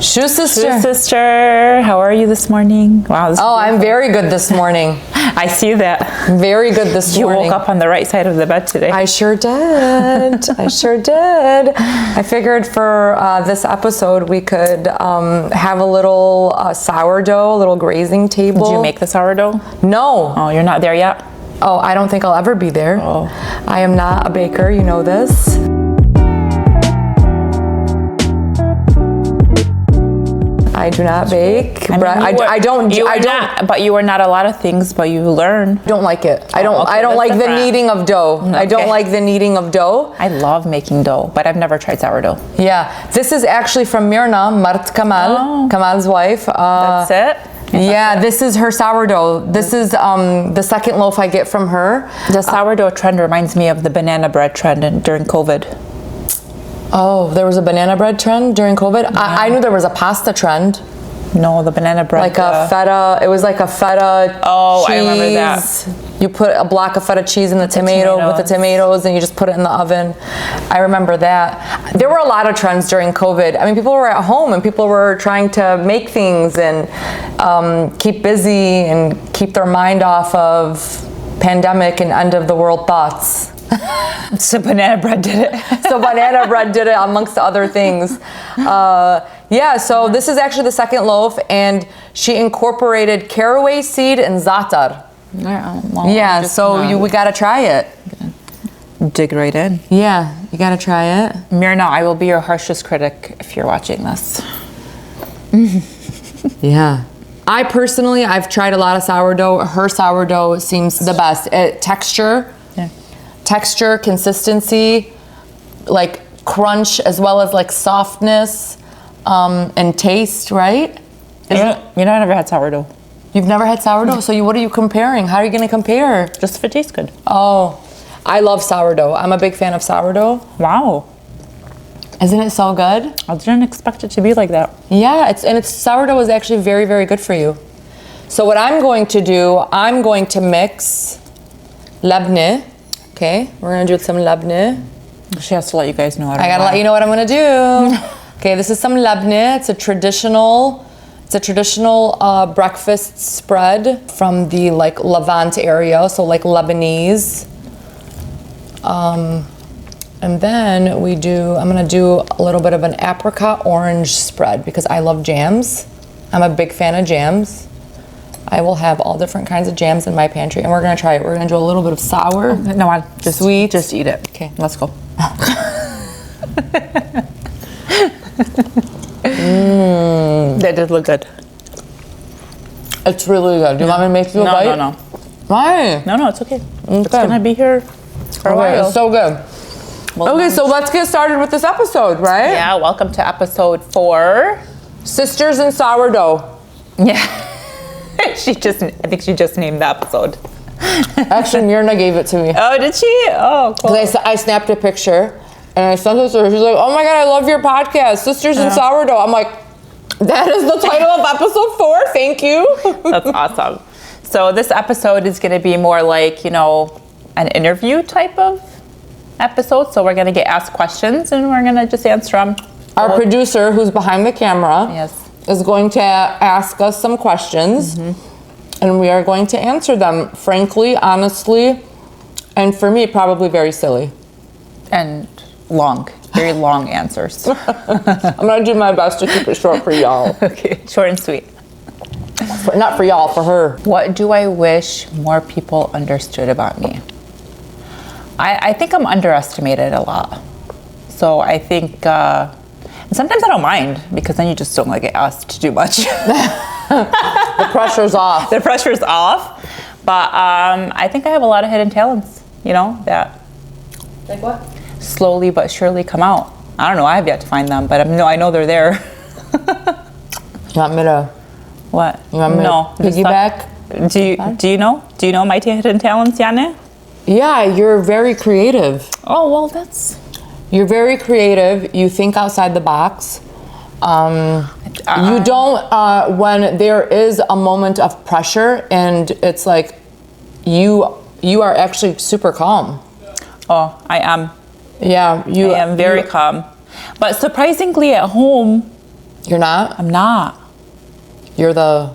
Shoo sister. Shoo sister. How are you this morning? Wow. I'm very good this morning. I see that. Very good this morning. You woke up on the right side of the bed today. I sure did. I sure did. I figured for this episode we could have a little sourdough, a little grazing table. Did you make the sourdough? No. Oh, you're not there yet? Oh, I don't think I'll ever be there. Oh. I am not a baker, you know this. I do not bake. I don't. But you are not a lot of things, but you learn. Don't like it. I don't like the kneading of dough. Okay. I don't like the kneading of dough. I love making dough, but I've never tried sourdough. Yeah, this is actually from Mirna, Mart Kamal, Kamal's wife. That's it? Yeah, this is her sourdough. This is the second loaf I get from her. The sourdough trend reminds me of the banana bread trend during COVID. Oh, there was a banana bread trend during COVID? Yeah. I knew there was a pasta trend. No, the banana bread. Like a feta, it was like a feta cheese. I remember that. You put a block of feta cheese in the tomato with the tomatoes and you just put it in the oven. I remember that. There were a lot of trends during COVID. I mean, people were at home and people were trying to make things and keep busy and keep their mind off of pandemic and end of the world thoughts. So banana bread did it. So banana bread did it amongst other things. Yeah, so this is actually the second loaf, and she incorporated caraway seed and za'atar. Yeah, so we gotta try it. Dig right in. Yeah, you gotta try it. Mirna, I will be your harshest critic if you're watching this. Yeah. I've tried a lot of sourdough. Her sourdough seems the best. Texture, consistency, like crunch, as well as like softness and taste, right? You never had sourdough. You've never had sourdough? So what are you comparing? How are you going to compare? Just if it tastes good. Oh, I love sourdough. I'm a big fan of sourdough. Wow. Isn't it so good? I didn't expect it to be like that. Yeah, sourdough is actually very, very good for you. So what I'm going to do, I'm going to mix labneh. Okay, we're gonna do some labneh. She has to let you guys know. I gotta let you know what I'm gonna do. Okay, this is some labneh. It's a traditional breakfast spread from the Levant area, so like Lebanese. And then I'm gonna do a little bit of an apricot orange spread because I love jams. I'm a big fan of jams. I will have all different kinds of jams in my pantry, and we're gonna try it. We're gonna do a little bit of sour. No, sweet. Just eat it. Okay, let's go. That did look good. It's really good. Do you want me to make you a bite? No. Why? No, it's okay. It's gonna be here for a while. It's so good. Well, okay, so let's get started with this episode, right? Yeah, welcome to episode 4. Sisters in Sourdough. Yeah. I think she just named the episode. Actually, Mirna gave it to me. Oh, did she? Oh, cool. I snapped a picture and I sent it to her. She's like, oh my God, I love your podcast, Sisters in Sourdough. I'm like, that is the title of episode 4. Thank you. That's awesome. So this episode is going to be more like, an interview type of episode. So we're going to get asked questions and we're going to just answer them. Our producer, who's behind the camera, is going to ask us some questions, and we are going to answer them frankly, honestly, and for me, probably very silly. And very long answers. I'm going to do my best to keep it short for y'all. Okay, short and sweet. Not for y'all, for her. What do I wish more people understood about me? I think I'm underestimated a lot. So I think... sometimes I don't mind because then you just don't get asked to do much. The pressure's off. The pressure's off. But I think I have a lot of hidden talents, that like what? Slowly but surely come out. I don't know, I have yet to find them, but I know they're there. You want me to? What? You want me to piggyback? Do you know? Do you know my hidden talents, Yanne? Yeah, you're very creative. Oh, well, You're very creative. You think outside the box. You don't, when there is a moment of pressure and it's like you are actually super calm. Oh, I am. Yeah, I am very calm. But surprisingly at home, You're not? I'm not. You're the...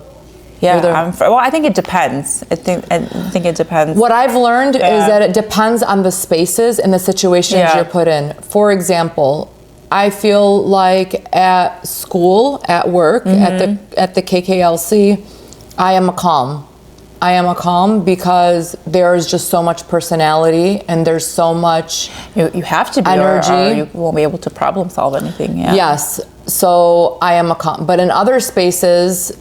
Yeah, well, I think it depends. I think it depends. What I've learned is that it depends on the spaces and the situations you're put in. For example, I feel like at school, at work, at the KKLC, I am a calm. I am a calm because there's just so much personality and there's so much you have to be energy. Or you won't be able to problem solve anything. Yeah. Yes. So I am a calm. But in other spaces,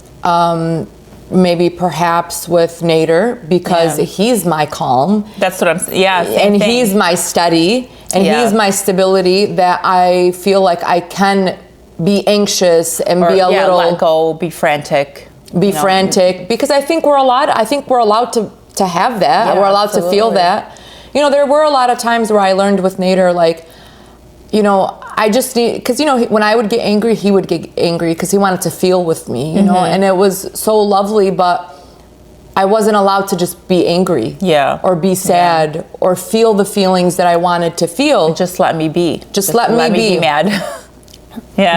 maybe perhaps with Nader, because he's my calm. That's what I'm saying. Yeah. And he's my steady, and he's my stability, that I feel like I can be anxious and be a little... let go, be frantic. Frantic, because I think we're allowed to have that. Yeah, we're allowed to feel that. You know, there were a lot of times where I learned with Nader, like, you know, I just need, because, you know, when I would get angry, he would get angry because he wanted to feel with me, you know, and it was so lovely, but I wasn't allowed to just be angry or be sad or feel the feelings that I wanted to feel. Just let me be. Just let me be mad.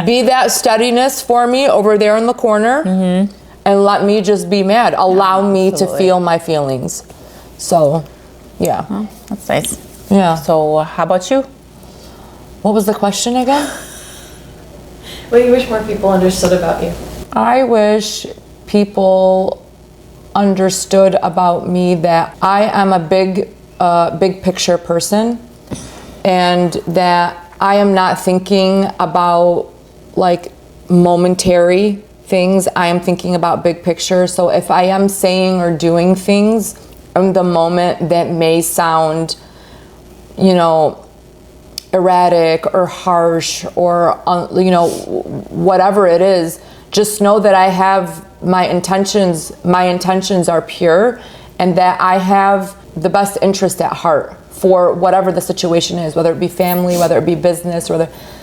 Be that steadiness for me over there in the corner, and let me just be mad. Allow me to feel my feelings. So, yeah. Well, that's nice. Yeah. So, how about you? What was the question again? What do you wish more people understood about you? I wish people understood about me that I am a big picture person, and that I am not thinking about like momentary things. I am thinking about big picture. So if I am saying or doing things in the moment that may sound, you know, erratic or harsh or you know, whatever it is, just know that I have my intentions are pure, and that I have the best interest at heart for whatever the situation is, whether it be family, whether it be business,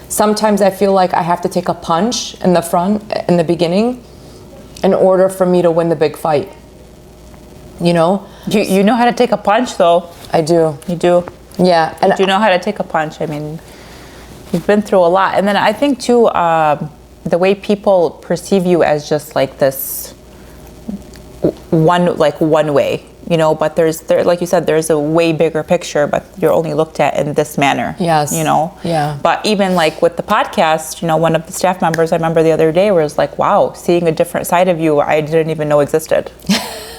sometimes I feel like I have to take a punch in the beginning in order for me to win the big fight. You know? You know how to take a punch, though. I do. You do. Yeah. And you know how to take a punch. I mean, you've been through a lot. And then I think, too, the way people perceive you as just like this one way, you know, but there, like you said, there's a way bigger picture, but you're only looked at in this manner. Yes. You know? Yeah. But even like with the podcast, you know, one of the staff members I remember the other day was like, wow, seeing a different side of you I didn't even know existed.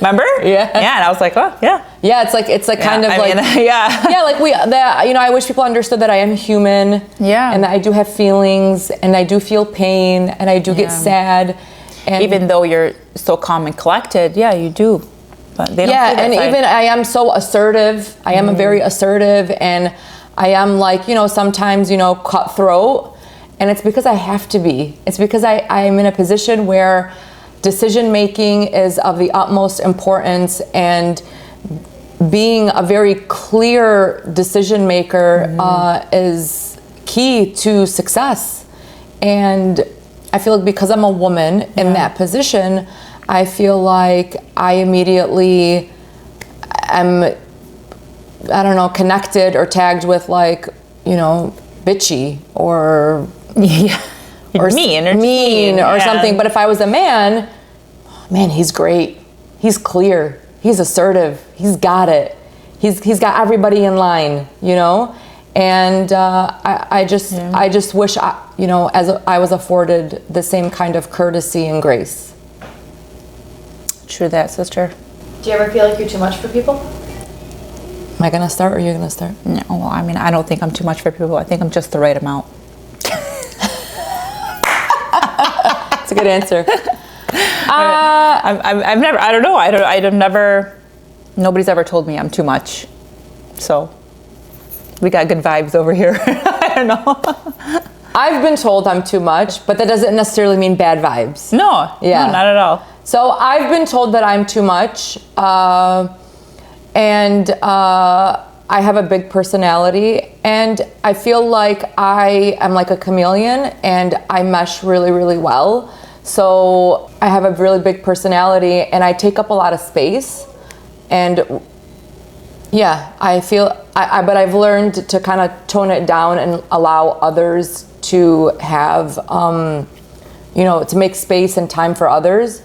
Remember? Yeah. Yeah, and I was like, oh, yeah. Yeah, it's like kind of like yeah, like you know, I wish people understood that I am human. Yeah. And that I do have feelings, and I do feel pain, and I do get sad. And even though you're so calm and collected, yeah, you do. But they don't see that and side. even I am so assertive. I am very assertive, and I am like, you know, sometimes, you know, cutthroat, and it's because I have to be. It's because I'm in a position where decision making is of the utmost importance, and being a very clear decision maker is key to success. And I feel like because I'm a woman in that position, I feel like I immediately am, I don't know, connected or tagged with like, you know, bitchy or mean or something. But if I was a man, he's great. He's clear. He's assertive. He's got it. He's got everybody in line, you know? And I just wish, you know, I was afforded the same kind of courtesy and grace. True that, sister. Do you ever feel like you're too much for people? Am I gonna start or are you gonna start? No, well, I mean, I don't think I'm too much for people. I think I'm just the right amount. That's a good answer. I've never, I don't know. I've never, nobody's ever told me I'm too much. So we got good vibes over here. I don't know. I've been told I'm too much, but that doesn't necessarily mean bad vibes. No, Yeah. no, not at all. So I've been told that I'm too much, and I have a big personality, and I feel like I am like a chameleon, and I mesh really, really well. So I have a really big personality, and I take up a lot of space, and yeah, I feel, but I've learned to kind of tone it down and allow others to have, to make space and time for others.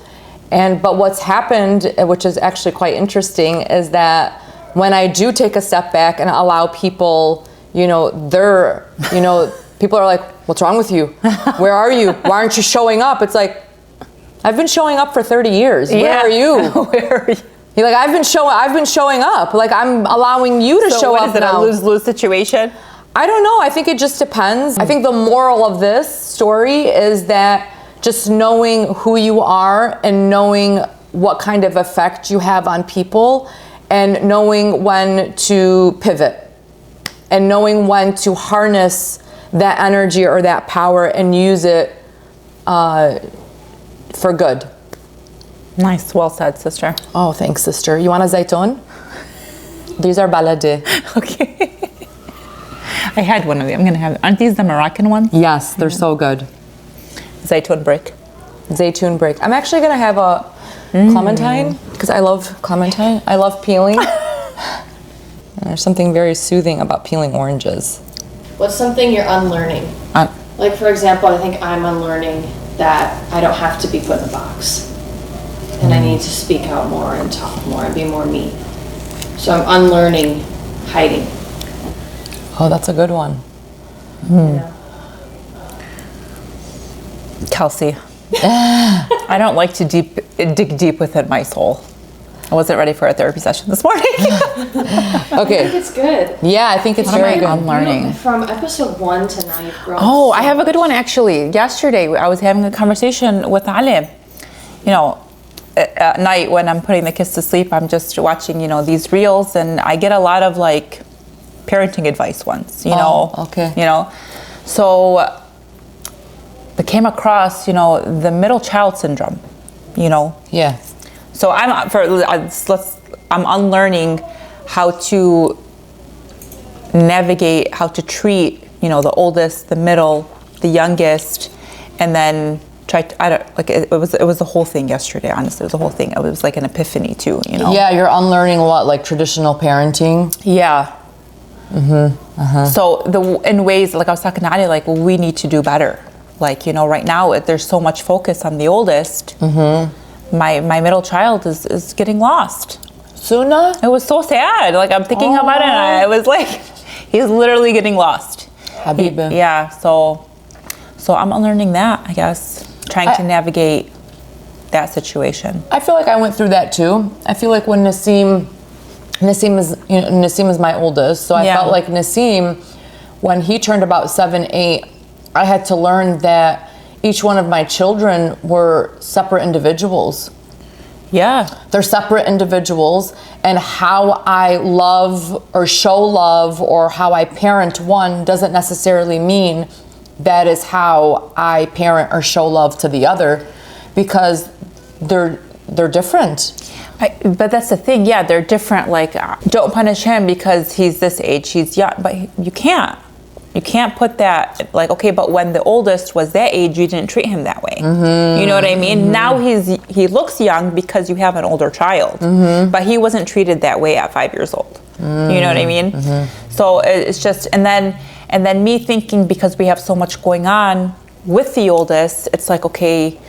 But what's happened, which is actually quite interesting, is that when I do take a step back and allow people, people are like, what's wrong with you? Where are you? Why aren't you showing up? It's like, I've been showing up for 30 years. Where are you? Where are you? You're like, I've been showing up. Like, I'm allowing you to show up now. So what is it, a lose-lose situation? I don't know. I think it just depends. I think the moral of this story is that just knowing who you are and knowing what kind of effect you have on people and knowing when to pivot and knowing when to harness that energy or that power and use it for good. Nice, well said, sister. Oh, thanks, sister. You want a zaytun? These are balade. Okay. I had one of them. I'm gonna have. Aren't these the Moroccan ones? Yes, they're so good. Zaytun break. Zaytun break. I'm actually gonna have a clementine because I love clementine. I love peeling. And there's something very soothing about peeling oranges. What's something you're unlearning? Like, for example, I think I'm unlearning that I don't have to be put in a box. And I need to speak out more and talk more and be more me. So I'm unlearning hiding. Oh, that's a good one. Kelsey, I don't like to dig deep within my soul. I wasn't ready for a therapy session this morning. I think it's good. Yeah, I think it's very good. I'm learning. From episode 1 to now, you've grown. Oh, I have a good one actually. Yesterday, I was having a conversation with Ali. At night when I'm putting the kids to sleep, I'm just watching, these reels, and I get a lot of like parenting advice ones, okay. So I came across, the middle child syndrome, Yeah. So I'm unlearning how to navigate, how to treat, the oldest, the middle, the youngest, and then it was the whole thing yesterday. Honestly, it was the whole thing. It was like an epiphany too, Yeah, you're unlearning what, like traditional parenting? Yeah. So in ways, like I was talking to Ali, like we need to do better. Like, right now there's so much focus on the oldest. My middle child is getting lost. Suna? It was so sad. Like I'm thinking about it, and I was like, he's literally getting lost. Habiba. Yeah. So I'm unlearning that, I guess, trying to navigate that situation. I feel like I went through that too. I feel like when Nassim is my oldest, so I felt like Nassim, when he turned about 7, 8, I had to learn that each one of my children were separate individuals. Yeah. They're separate individuals, and how I love or show love or how I parent one doesn't necessarily mean that is how I parent or show love to the other, because they're different. But that's the thing, they're different. Like, don't punish him because he's this age, he's young, but you can't. You can't put that, like, okay, but when the oldest was that age, you didn't treat him that way. You know what I mean? Now he looks young because you have an older child, but he wasn't treated that way at 5 years old. You know what I mean? So it's just, and then me thinking, because we have so much going on with the oldest, it's like, okay,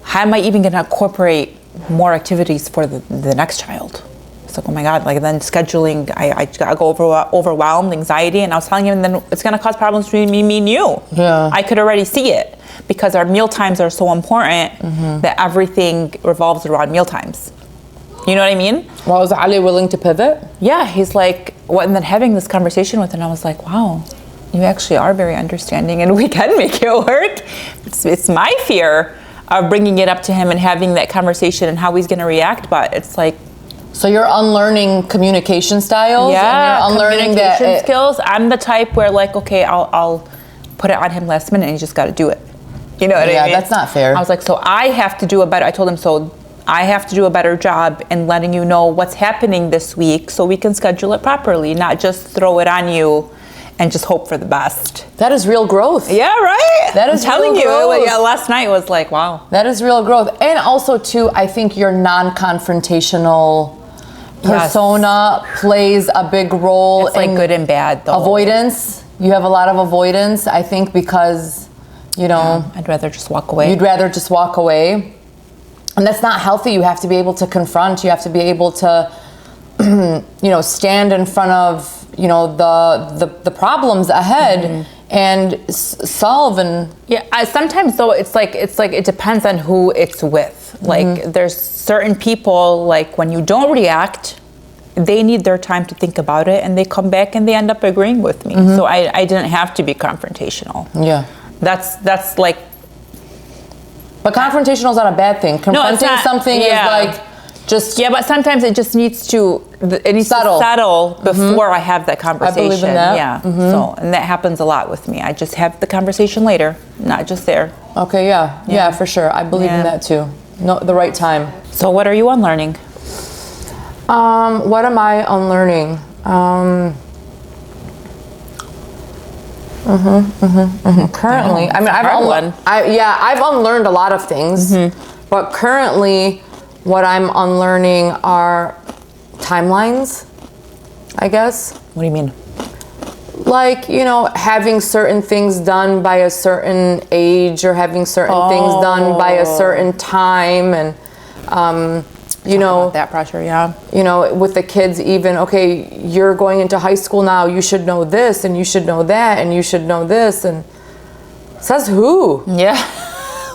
how am I even gonna incorporate more activities for the next child? It's like, oh my God, like then scheduling, I go overwhelmed, anxiety, and I was telling him, then it's gonna cause problems between me and you. Yeah. I could already see it, because our meal times are so important that everything revolves around meal times. You know what I mean? Well, was Ali willing to pivot? Yeah, he's like, and then having this conversation with him, I was like, wow, you actually are very understanding and we can make it work. It's my fear of bringing it up to him and having that conversation and how he's gonna react, but it's like, so you're unlearning communication styles? Yeah, and you're unlearning communication skills. I'm the type where like, okay, I'll put it on him last minute and you just got to do it. You know what I mean? Yeah, that's not fair. I was like, so I have to do I told him, so I have to do a better job in letting you know what's happening this week so we can schedule it properly, not just throw it on you and just hope for the best. That is real growth. Yeah, right? That is I'm telling real you, growth. yeah, last night was like, wow. That is real growth. And also too, I think your non-confrontational persona plays a big role it's like in good and bad though. Avoidance. You have a lot of avoidance, I think, because You know, I'd rather just walk away. you'd rather just walk away. And that's not healthy. You have to be able to confront. You have to be able to, you know, stand in front of, you know, the problems ahead and solve. And Yeah, sometimes though it's like it depends on who it's with. Like there's certain people, like when you don't react, they need their time to think about it, and they come back and they end up agreeing with me. So I didn't have to be confrontational. yeah. That's like, But confrontational is not a bad thing. Confronting not. something Yeah. is like just yeah, but sometimes it just needs to Settle. settle before I have that conversation. believe in that. Yeah. So, and that happens a lot with me. I just have the conversation later, not just there. Okay, yeah, for sure. I believe in Yeah. that too. No, the right time. So what are you unlearning? What am I unlearning? Currently, I mean, I've unlearned a lot of things, but currently, what I'm unlearning are timelines, I guess. What do you mean? Like, you know, having certain things done by a certain age, or having certain things done by a certain time, and you know, That pressure, yeah. you know, with the kids, even, okay, you're going into high school now, you should know this, and you should know that, and you should know this, and says who? Yeah.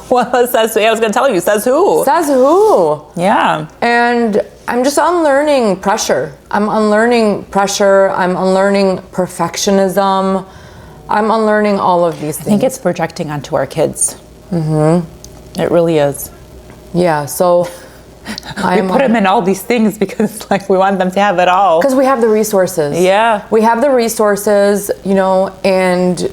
Well, it says, I was going to tell you, says who? Says who? Yeah. And I'm just unlearning pressure. I'm unlearning perfectionism. I'm unlearning all of these I think things. it's projecting onto our kids. It really is. Yeah, so We put them in all these things because like we want them to have it all. because we have the resources. Yeah. We have the resources, you know, and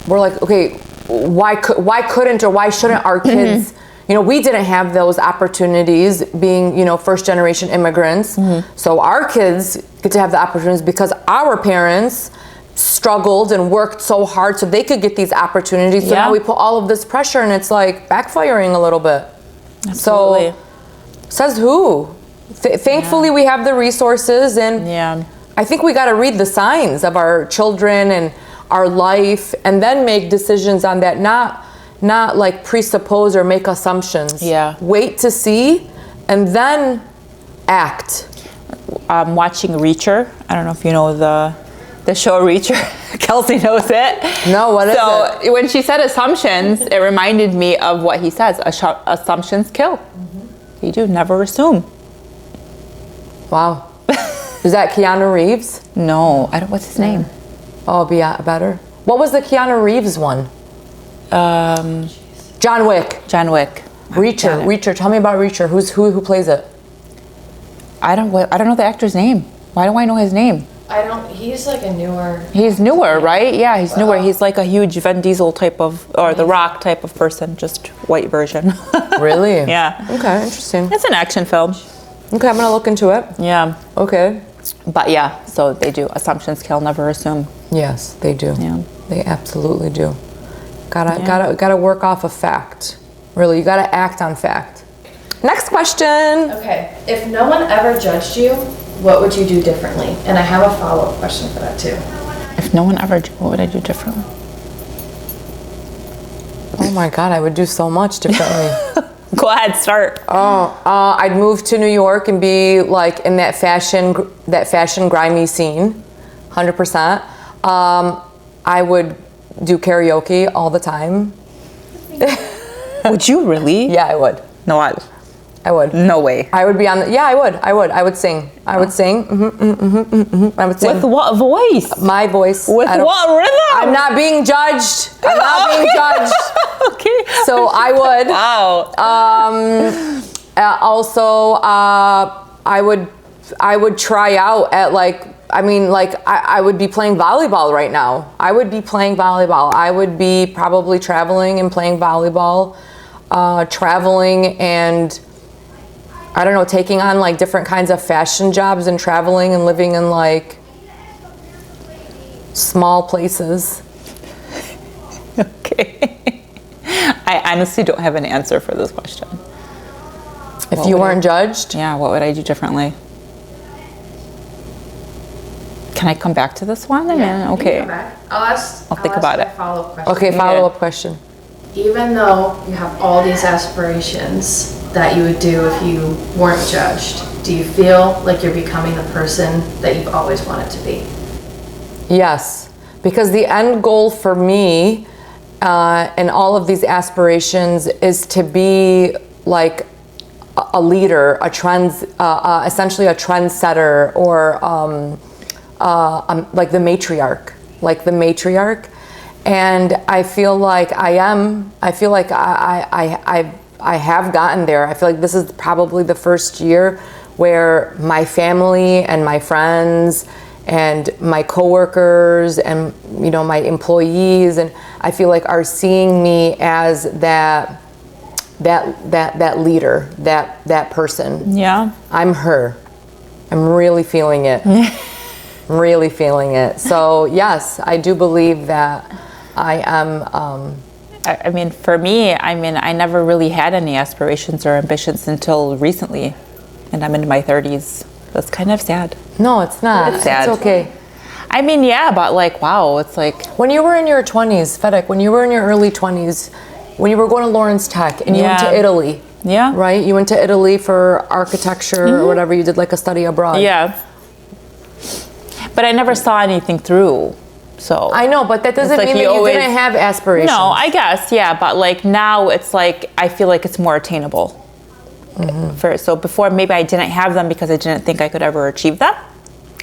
we're like, okay, why couldn't or why shouldn't our kids, you know, we didn't have those opportunities being, you know, first generation immigrants. So our kids get to have the opportunities because our parents struggled and worked so hard so they could get these opportunities. So Yeah. now we put all of this pressure and it's like backfiring a little bit. Absolutely. So says who? Thankfully we have the resources, and Yeah. I think we got to read the signs of our children and our life and then make decisions on that, not like presuppose or make assumptions. Yeah. Wait to see and then act. Watching Reacher. I don't know if you know the show Reacher. Kelsey knows it. No, what is it? So when she said assumptions, it reminded me of what he says. Assumptions kill. You do never assume. Wow. Is that Keanu Reeves? No, I don't. What's his name? Oh, be better. What was the Keanu Reeves one? John Wick. John Wick. Reacher. Reacher. Tell me about Reacher. Who plays it? I don't know the actor's name. Why do I know his name? He's like a newer. He's newer, right? Yeah, he's newer. He's like a huge Vin Diesel type of, or The Rock type of person, just white version. Really? Yeah. Okay, interesting. It's an action film. Okay, I'm gonna look into it. Yeah. Okay. But yeah, so they do. Assumptions kill, never assume. Yes, they do. Yeah. They absolutely do. Gotta work off of fact. Really, you gotta act on fact. Next question. Okay, if no one ever judged you, what would you do differently? And I have a follow-up question for that too. If no one ever, what would I do differently? Oh my God, I would do so much differently. Go ahead, start. I'd move to New York and be like in that fashion grimy scene, 100%. I would do karaoke all the time. Would you really? Yeah, I would. No, I would. no way. I would be on the, yeah, I would sing. I would sing. I would sing. With what voice? My voice. With what rhythm? I'm not being judged. I'm not being judged. Okay. So I would. Wow. Also, I would try out at I would be playing volleyball right now. I would be playing volleyball. I would be probably traveling and playing volleyball, traveling and I don't know, taking on like different kinds of fashion jobs and traveling and living in like small places. Okay. I honestly don't have an answer for this question. If you weren't judged? Yeah, what would I do differently? Can I come back to this one? Okay. I'll I'll think about it. Follow-up question. Okay, follow-up question. even though you have all these aspirations that you would do if you weren't judged, do you feel like you're becoming the person that you've always wanted to be? Yes, because the end goal for me and all of these aspirations is to be like a leader, essentially a trendsetter, or like the matriarch. And I feel like I am. I feel like I have gotten there. I feel like this is probably the first year where my family and my friends and my coworkers and my employees, and I feel like are seeing me as that leader, that person. Yeah. I'm her. I'm really feeling it. Really feeling it. So yes, I do believe that I am. I mean, for me, I never really had any aspirations or ambitions until recently, and I'm in my 30s. That's kind of sad. No, it's not. It's sad. It's okay. I mean, yeah, but like, wow, it's like... When you were in your 20s, Fedek, when you were in your early 20s, when you were going to Lawrence Tech and you went to Italy, right? You went to Italy for architecture or whatever, you did like a study abroad. Yeah. But I never saw anything through, so... I know, but that doesn't mean that you didn't have aspirations. No, I guess, yeah, but like now it's like, I feel like it's more attainable. So before, maybe I didn't have them because I didn't think I could ever achieve them.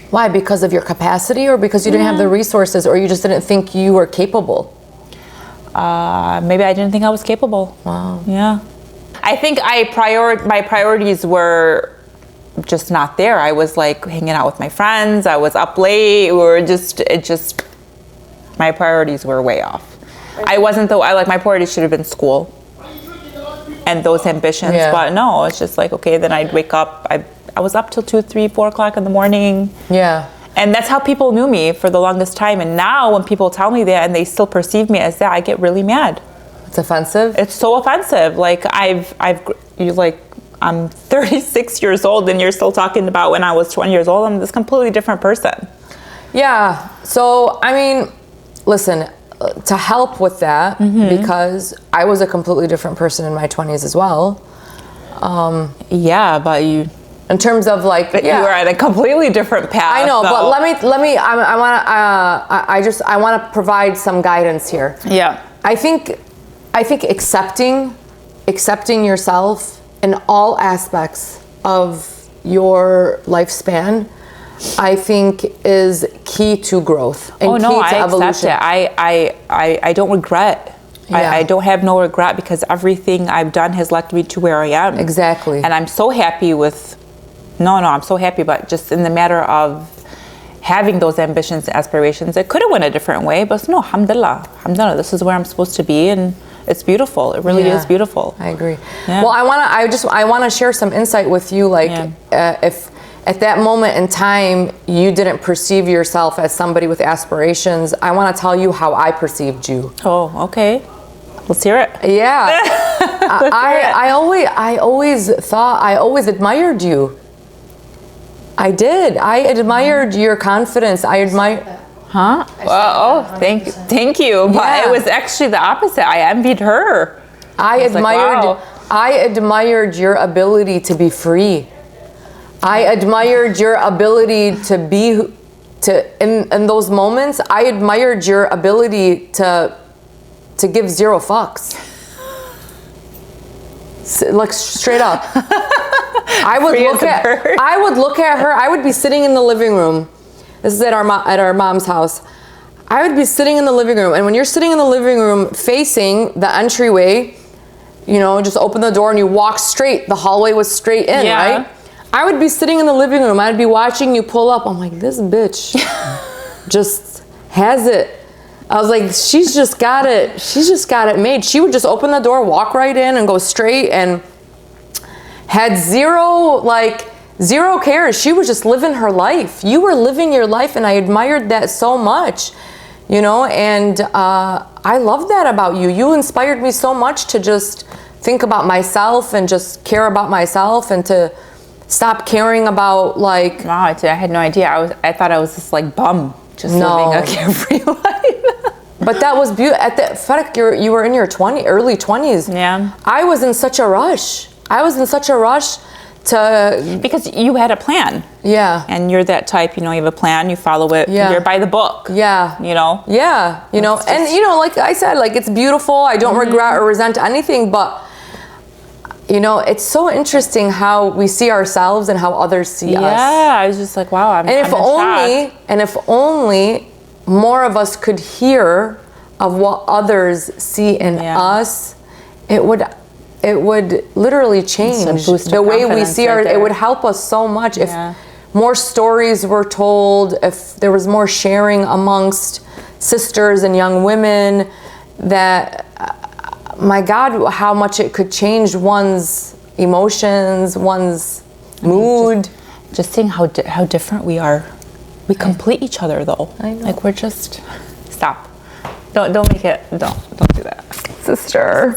Why? Because of your capacity, or because you didn't have the resources, or you just didn't think you were capable? Maybe I didn't think I was capable. Wow. Yeah. I think my priorities were just not there. I was like hanging out with my friends. I was up late. My priorities were way off. My priorities should have been school and those ambitions, but no, it's just like, okay, then I'd wake up. I was up till 2, 3, 4 o'clock in the morning. Yeah. And that's how people knew me for the longest time. And now when people tell me that and they still perceive me as that, I get really mad. It's offensive? It's so offensive. Like I'm 36 years old and you're still talking about when I was 20 years old. I'm this completely different person. Yeah. So, I mean, listen, to help with that, because I was a completely different person in my 20s as well. Yeah, but you... In terms of like, you were at a completely different path. I know, but let me. I want to provide some guidance here. Yeah. I think accepting yourself in all aspects of your lifespan, I think, is key to growth and key to evolution. I don't regret. Yeah. I don't have no regret because everything I've done has led me to where I am. Exactly. And I'm so happy with. I'm so happy, but just in the matter of having those ambitions, aspirations, it could have went a different way, but no, alhamdulillah, this is where I'm supposed to be, and it's beautiful. It really is beautiful. I agree. Yeah. Well, I want to share some insight with you, like if at that moment in time you didn't perceive yourself as somebody with aspirations, I want to tell you how I perceived you. Oh, okay. Let's hear it. Yeah. I always admired you. I did. I admired your confidence. I admired. Huh? Well, thank you. But it was actually the opposite. I envied her. I admired your ability to be free. I admired your ability to be in those moments. I admired your ability to give zero fucks. Like straight up. I would look at her. I would be sitting in the living room. This is at our mom's house. I would be sitting in the living room, and when you're sitting in the living room facing the entryway, just open the door and you walk straight. The hallway was straight in, right? I would be sitting in the living room. I'd be watching you pull up. I'm like, this bitch just has it. I was like, she's just got it. She's just got it made. She would just open the door, walk right in, and go straight, and had zero cares. She was just living her life. You were living your life, and I admired that so much, and I love that about you. You inspired me so much to just think about myself and just care about myself and to stop caring about like... Wow, I had no idea. I thought I was this like bum just living a carefree life. But that was beautiful. At the fact you were in your early 20s. Yeah. I was in such a rush. Because you had a plan. Yeah. And you're that type, you have a plan, you follow it, Yeah. you're by the book. Yeah. Yeah. And like I said, like it's beautiful. I don't regret or resent anything, but it's so interesting how we see ourselves and how others see us. Yeah, I was just like, wow, I'm if only more of us could hear of what others see in us, it would literally change the way we see it would help us so much if more stories were told, if there was more sharing amongst sisters and young women, that my God, how much it could change one's emotions, one's mood. Just seeing how different we are. We complete each other though. I know. Like we're just, stop. Don't make it, don't do that. Sister.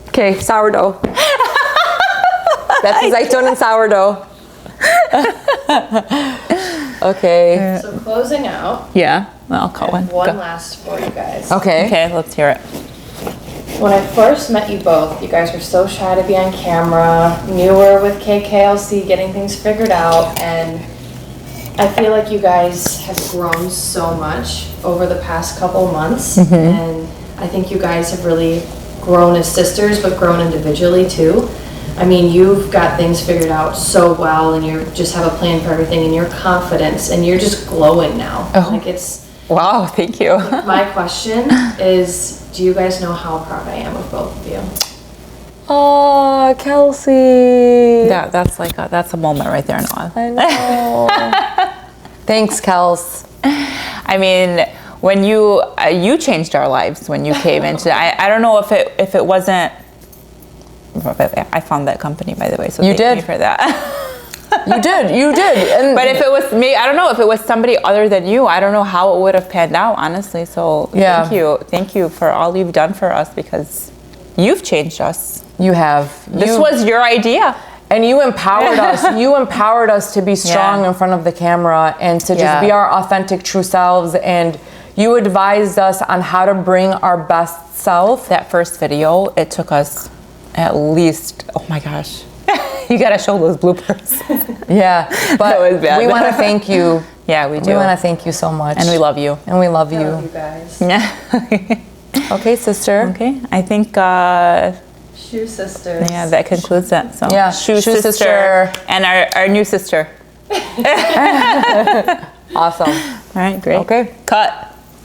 Okay, sourdough. That's zaytun and sourdough. Okay. So closing out. Yeah, I'll cut I one. have one Go. last for you guys. Okay. Okay, let's hear it. When I first met you both, you guys were so shy to be on camera, newer with KKLC, getting things figured out, and I feel like you guys have grown so much over the past couple months, and I think you guys have really grown as sisters, but grown individually too. I mean, you've got things figured out so well, and you just have a plan for everything, and your confidence, and you're just glowing now. Like it's. Wow, thank you. My question is, do you guys know how proud I am of both of you? Oh, Kelsey. That's a moment right there, Noah. I know. Thanks, Kels. I mean, when you changed our lives when you came into. I don't know if it wasn't. I found that company, by the way. So you thank did me for that. You did. But if it was me, I don't know if it was somebody other than you. I don't know how it would have panned out, honestly. So thank you for all you've done for us, because you've changed us. You have. This was your idea. And you empowered us. You empowered us to be strong in front of the camera and to just be our authentic, true selves. And you advised us on how to bring our best self. That first video, it took us at least, oh my gosh. You gotta show those bloopers. Yeah, but was bad. we want to thank you. Yeah, we do. We want to thank you so much. And we love you. And we love I you. love you guys. Yeah. Okay, sister. Okay, I think, Shoe sisters. yeah, that concludes that. So, Yeah, Shoe Shoe sister. sister. And our new sister. Awesome. All right, great. Okay. Cut.